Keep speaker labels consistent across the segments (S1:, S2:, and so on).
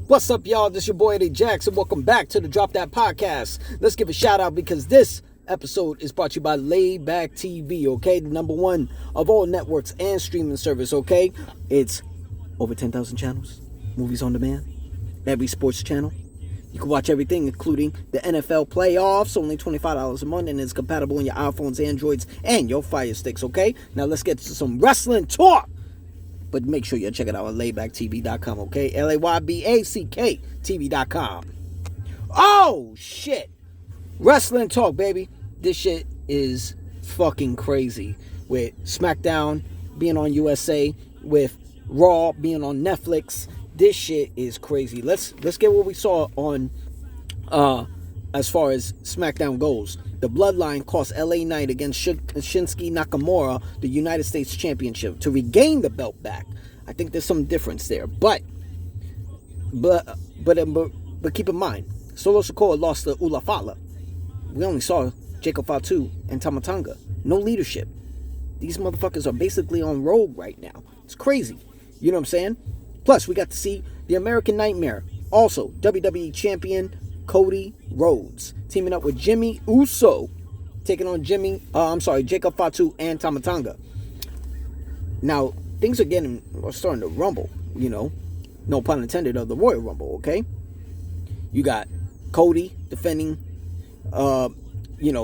S1: What's up, y'all? This is your boy Eddie Jackson. Welcome back to the Drop That Podcast. Let's give a shout out because this episode is brought to you by Layback TV, okay? The number one of all networks and streaming service, okay? It's over 10,000 channels, movies on demand, every sports channel. You can watch everything, including the NFL playoffs, only $25 a month, and it's compatible on your iPhones, Androids, and your Fire Sticks, okay? Now let's get to some wrestling talk. But make sure you check it out at laybacktv.com, okay? Layback TV.com. Oh, shit. Wrestling talk, baby. This shit is fucking crazy. With Smackdown being on USA, with Raw being on Netflix. This shit is crazy. Let's get what we saw on as far as Smackdown goes. The Bloodline cost LA Knight against Shinsuke Nakamura the United States Championship to regain the belt back. I think there's some difference there, but keep in mind, Solo Sikoa lost to Ulafala. We only saw Jacob Fatu and Tama Tonga. No leadership. These motherfuckers are basically on rogue right now. It's crazy. You know what I'm saying? Plus, we got to see the American Nightmare, also WWE Champion Cody Rhodes, teaming up with Jimmy Uso, taking on Jacob Fatu and Tama Tonga. Now, things are starting to rumble, you know. No pun intended of the Royal Rumble, okay? You got Cody defending,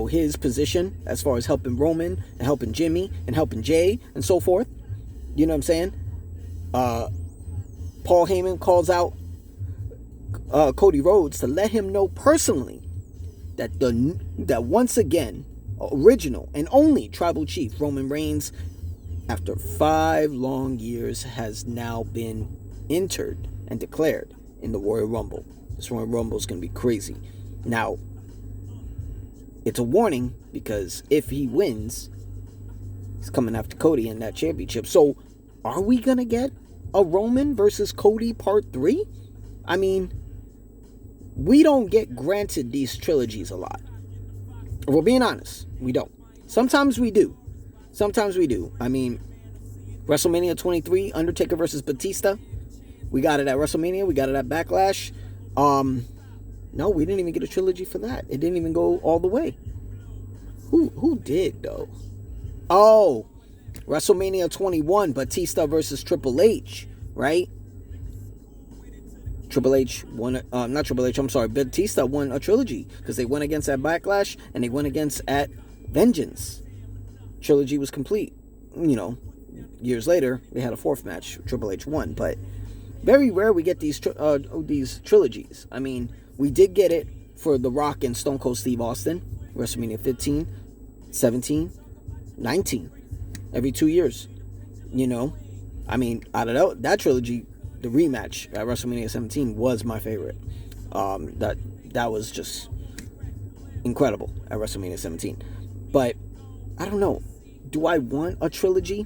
S1: his position as far as helping Roman and helping Jimmy and helping Jay and so forth. You know what I'm saying? Paul Heyman calls out Cody Rhodes to let him know personally that once again, original and only Tribal Chief Roman Reigns, after 5 long years, has now been entered and declared in the Royal Rumble. This Royal Rumble is going to be crazy. Now, it's a warning because if he wins, he's coming after Cody in that championship. So, are we going to get a Roman versus Cody part 3? I mean, we don't get granted these trilogies a lot. If we're being honest, we don't. Sometimes we do. I mean, WrestleMania 23, Undertaker versus Batista. We got it at WrestleMania. We got it at Backlash. No, we didn't even get a trilogy for that. It didn't even go all the way. Who did, though? Oh, WrestleMania 21, Batista versus Triple H, right? Batista won a trilogy because they went against at Backlash and they went against at Vengeance. Trilogy was complete. You know, years later, they had a 4th match. Triple H won, but very rare we get these trilogies. I mean, we did get it for The Rock and Stone Cold Steve Austin, WrestleMania 15, 17, 19. Every 2 years, you know. I mean, out of that trilogy, the rematch at WrestleMania 17 was my favorite. That was just incredible at WrestleMania 17. But I don't know. Do I want a trilogy?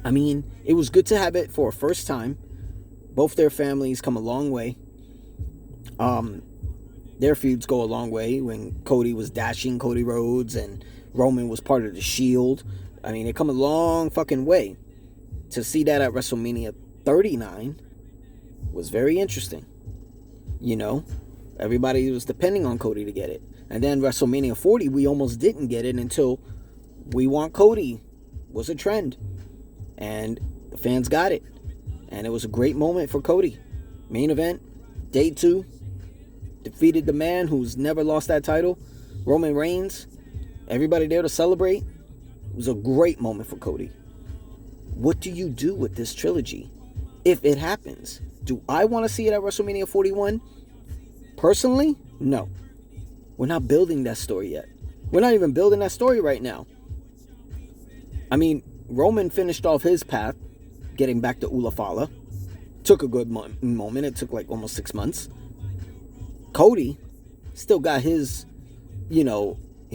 S1: I mean, it was good to have it for a first time. Both their families come a long way. Their feuds go a long way. When Cody was dashing Cody Rhodes and Roman was part of the Shield. I mean, it come a long fucking way. To see that at WrestleMania 39 was very interesting. You know, everybody was depending on Cody to get it. And then WrestleMania 40, we almost didn't get it until We Want Cody was a trend. And the fans got it. And it was a great moment for Cody. Main event, day 2. Defeated the man who's never lost that title, Roman Reigns. Everybody there to celebrate. It was a great moment for Cody. What do you do with this trilogy if it happens? Do I want to see it at WrestleMania 41? Personally, no. We're not building that story yet. We're not even building that story right now. I mean, Roman finished off his path, getting back to Ulafala. Took a good moment. It took like almost 6 months. Cody still got his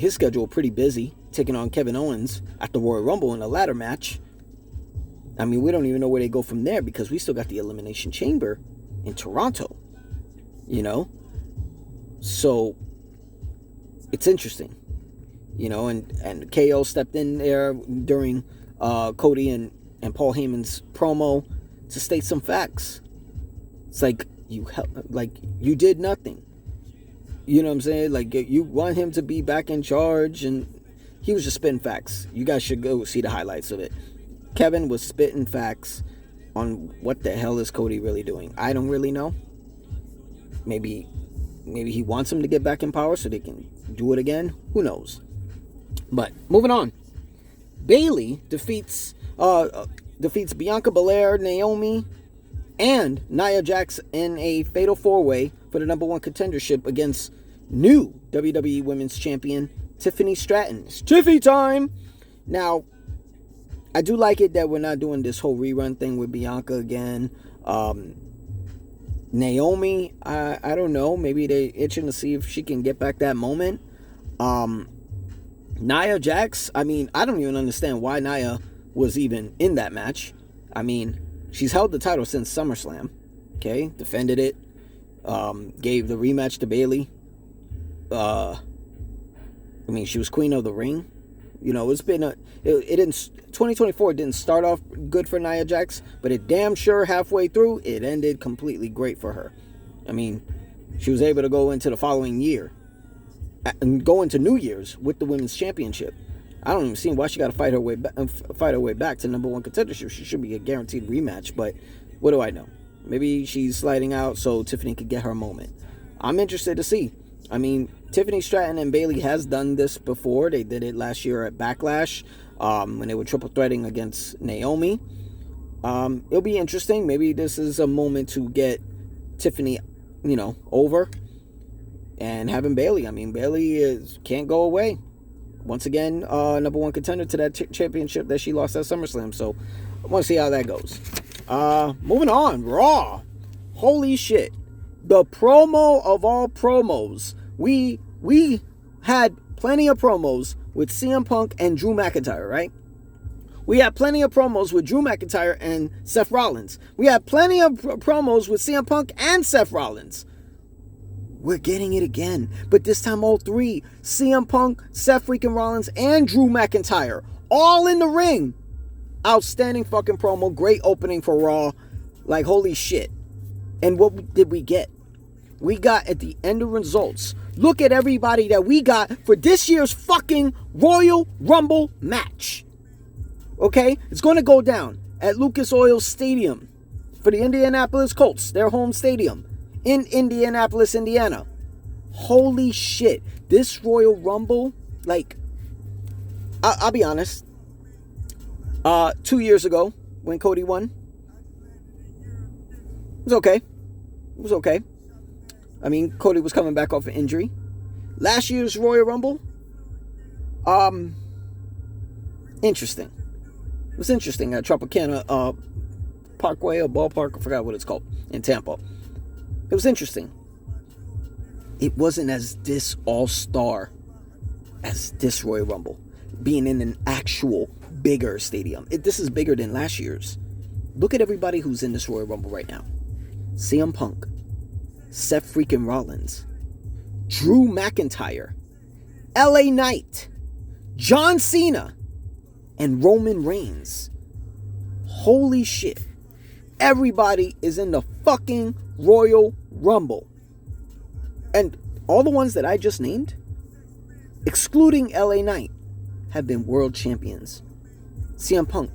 S1: schedule pretty busy, taking on Kevin Owens at the Royal Rumble in a ladder match. I mean, we don't even know where they go from there because we still got the Elimination Chamber in Toronto, you know? So, it's interesting, you know, and KO stepped in there during Cody and Paul Heyman's promo to state some facts. It's like, you did nothing. You know what I'm saying? Like, you want him to be back in charge, and he was just spitting facts. You guys should go see the highlights of it. Kevin was spitting facts on what the hell is Cody really doing. I don't really know. Maybe he wants him to get back in power so they can do it again. Who knows? But moving on. Bayley defeats Bianca Belair, Naomi, and Nia Jax in a fatal 4-way for the number 1 contendership against new WWE Women's Champion Tiffany Stratton. It's Tiffy time! Now, I do like it that we're not doing this whole rerun thing with Bianca again. Naomi, I don't know. Maybe they itching to see if she can get back that moment. Nia Jax, I mean, I don't even understand why Nia was even in that match. I mean, she's held the title since SummerSlam. Okay, defended it. Gave the rematch to Bayley. I mean, she was Queen of the Ring. You know, it's been it didn't 2024 didn't start off good for Nia Jax, but it damn sure halfway through it ended completely great for her. I mean, she was able to go into the following year and go into New Year's with the Women's Championship. I don't even see why she got to fight her way back to number 1 contendership. She should be a guaranteed rematch, but what do I know? Maybe she's sliding out so Tiffany could get her moment. I'm interested to see. I mean, Tiffany Stratton and Bayley has done this before. They did it last year at Backlash when they were triple threating against Naomi. It'll be interesting. Maybe this is a moment to get Tiffany, over and having Bayley. I mean, Bayley can't go away. Once again, number 1 contender to that championship that she lost at SummerSlam. So I want to see how that goes. Moving on, Raw. Holy shit. The promo of all promos. We had plenty of promos with CM Punk and Drew McIntyre, right? We had plenty of promos with Drew McIntyre and Seth Rollins. We had plenty of promos with CM Punk and Seth Rollins. We're getting it again. But this time all 3. CM Punk, Seth freaking Rollins, and Drew McIntyre. All in the ring. Outstanding fucking promo. Great opening for Raw. Like, holy shit. And what did we get? We got at the end of results. Look at everybody that we got for this year's fucking Royal Rumble match. Okay? It's going to go down at Lucas Oil Stadium for the Indianapolis Colts, their home stadium, in Indianapolis, Indiana. Holy shit. This Royal Rumble, like, I'll be honest. 2 years ago, when Cody won, it was okay. It was okay. I mean, Cody was coming back off an injury. Last year's Royal Rumble, interesting. It was interesting at Tropicana Parkway or Ballpark, I forgot what it's called, in Tampa. It was interesting. It wasn't as this all-star as this Royal Rumble, being in an actual bigger stadium. This is bigger than last year's. Look at everybody who's in this Royal Rumble right now. CM Punk, Seth freaking Rollins, Drew McIntyre, LA Knight, John Cena, and Roman Reigns. Holy shit. Everybody is in the fucking Royal Rumble. And all the ones that I just named, excluding LA Knight, have been world champions. CM Punk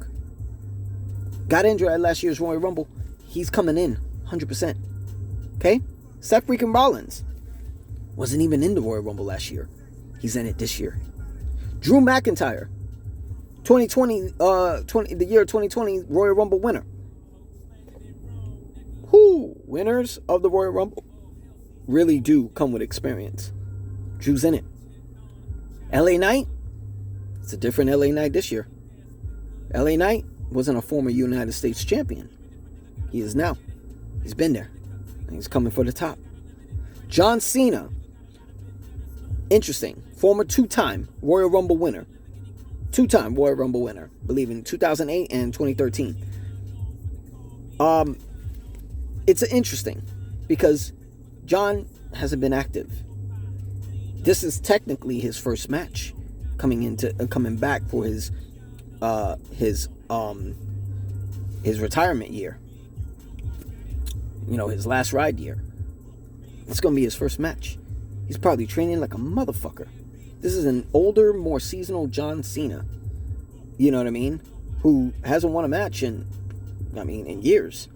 S1: got injured at last year's Royal Rumble. He's coming in 100%. Okay? Seth freaking Rollins wasn't even in the Royal Rumble last year. He's in it this year. Drew McIntyre, the year 2020 Royal Rumble winner. Winners of the Royal Rumble really do come with experience. Drew's in it. LA Knight, it's a different LA Knight this year. LA Knight wasn't a former United States champion. He is now. He's been there. And he's coming for the top. John Cena, interesting. Former two-time Royal Rumble winner. Two-time Royal Rumble winner. I believe in 2008 and 2013. It's interesting because John hasn't been active. This is technically his first match coming back for his retirement year. his last ride year. It's going to be his first match. He's probably training like a motherfucker. This is an older, more seasonal John Cena. You know what I mean? Who hasn't won a match in years.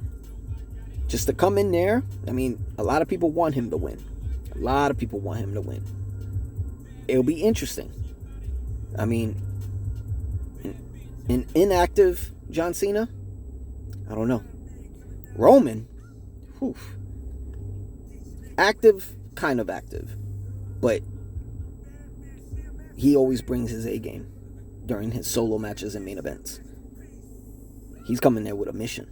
S1: Just to come in there, a lot of people want him to win. It'll be interesting. An inactive John Cena? I don't know. Roman? Whew. Active, kind of active. But he always brings his A game during his solo matches and main events. He's coming there with a mission.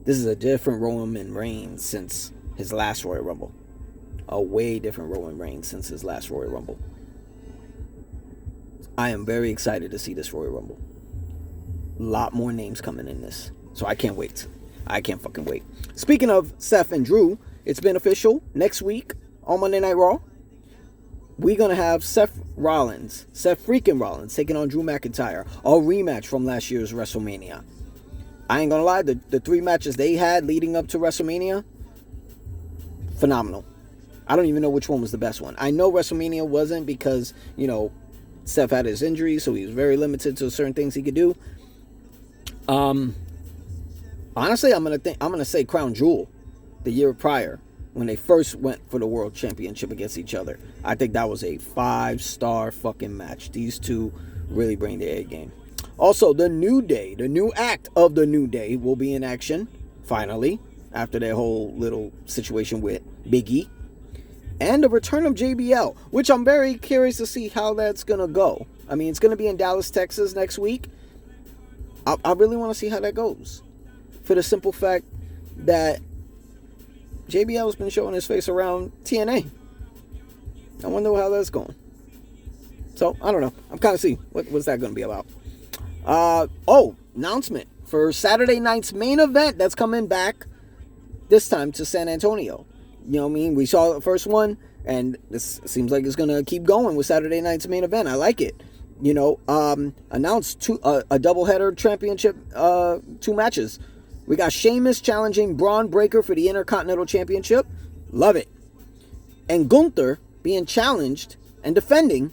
S1: This is a different Roman Reigns since his last Royal Rumble. A way different Roman Reigns since his last Royal Rumble. I am very excited to see this Royal Rumble. A lot more names coming in this. So I can't wait. I can't fucking wait. Speaking of Seth and Drew, it's been official. Next week on Monday Night Raw, we're going to have Seth freaking Rollins, taking on Drew McIntyre. A rematch from last year's WrestleMania. I ain't going to lie, the 3 matches they had leading up to WrestleMania, phenomenal. I don't even know which one was the best one. I know WrestleMania wasn't because, Seth had his injury, so he was very limited to certain things he could do. Honestly, I'm gonna say Crown Jewel, the year prior, when they first went for the World Championship against each other. I think that was a 5-star fucking match. These two really bring the A game. Also, the New Day, the new act of the New Day, will be in action finally after their whole little situation with Big E. And the return of JBL, which I'm very curious to see how that's going to go. It's going to be in Dallas, Texas next week. I really want to see how that goes. For the simple fact that JBL's been showing his face around TNA. I wonder how that's going. So, I don't know. I'm kind of seeing what's that going to be about. Announcement for Saturday night's main event that's coming back this time to San Antonio. We saw the first one, and this seems like it's going to keep going with Saturday night's main event. I like it. Announced a doubleheader championship, 2 matches. We got Sheamus challenging Braun Breaker for the Intercontinental Championship. Love it. And Gunther being challenged and defending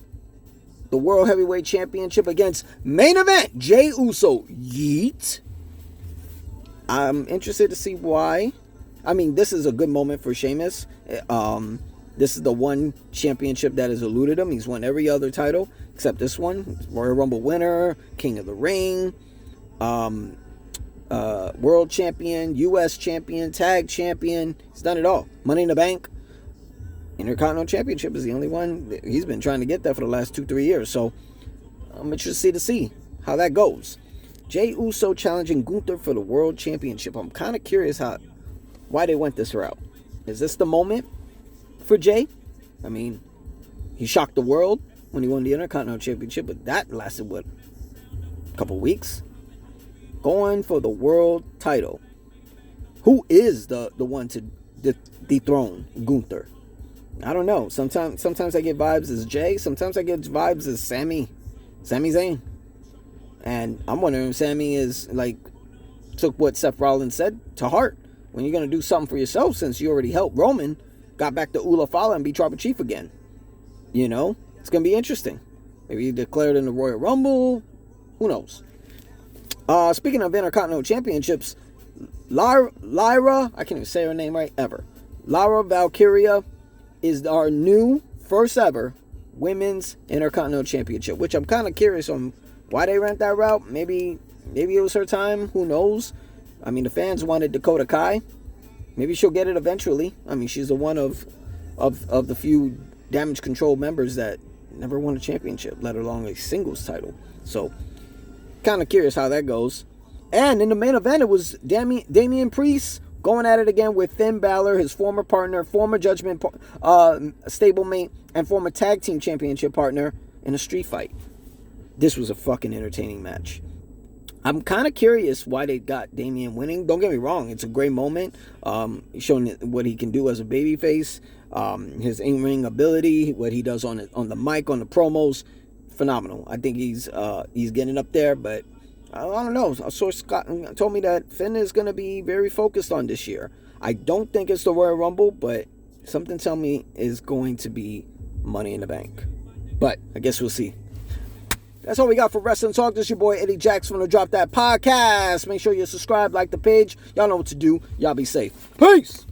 S1: the World Heavyweight Championship against main event Jey Uso. Yeet. I'm interested to see why. This is a good moment for Sheamus. This is the one championship that has eluded him. He's won every other title except this one. Royal Rumble winner, King of the Ring, World Champion, U.S. Champion, Tag Champion. He's done it all. Money in the Bank. Intercontinental Championship is the only one. He's been trying to get that for the last 2-3 years. So I'm interested to see how that goes. Jey Uso challenging Gunther for the World Championship. I'm kind of curious why they went this route. Is this the moment for Jey? He shocked the world when he won the Intercontinental Championship, but that lasted, a couple weeks? Going for the world title. Who is the one to dethrone Gunther? I don't know. Sometimes I get vibes as Jey. Sometimes I get vibes as Sami Zayn. And I'm wondering if Sami took what Seth Rollins said to heart. When you're going to do something for yourself, since you already helped Roman, got back to Ula Fala and be Tribal Chief again. It's going to be interesting. Maybe he declared in the Royal Rumble. Who knows? Speaking of Intercontinental Championships, Lyra, I can't even say her name right, ever. Lyra Valkyria is our new, first ever, Women's Intercontinental Championship, which I'm kind of curious on why they went that route. Maybe it was her time. Who knows? The fans wanted Dakota Kai. Maybe she'll get it eventually. She's the one of the few Damage Control members that never won a championship, let alone a singles title. So, kind of curious how that goes. And in the main event, it was Damian Priest going at it again with Finn Balor, his former partner, former Judgment stablemate, and former Tag Team Championship partner in a street fight. This was a fucking entertaining match. I'm kind of curious why they got Damian winning. Don't get me wrong, it's a great moment. Showing what he can do as a babyface, his in-ring ability, what he does on the mic, on the promos, phenomenal. I think he's getting up there, but I don't know. A source told me that Finn is going to be very focused on this year. I don't think it's the Royal Rumble, but something tell me it's going to be Money in the Bank. But I guess we'll see. That's all we got for Wrestling Talk. This is your boy Eddie Jackson from the Drop That Podcast. Make sure you subscribe, like the page. Y'all know what to do. Y'all be safe. Peace.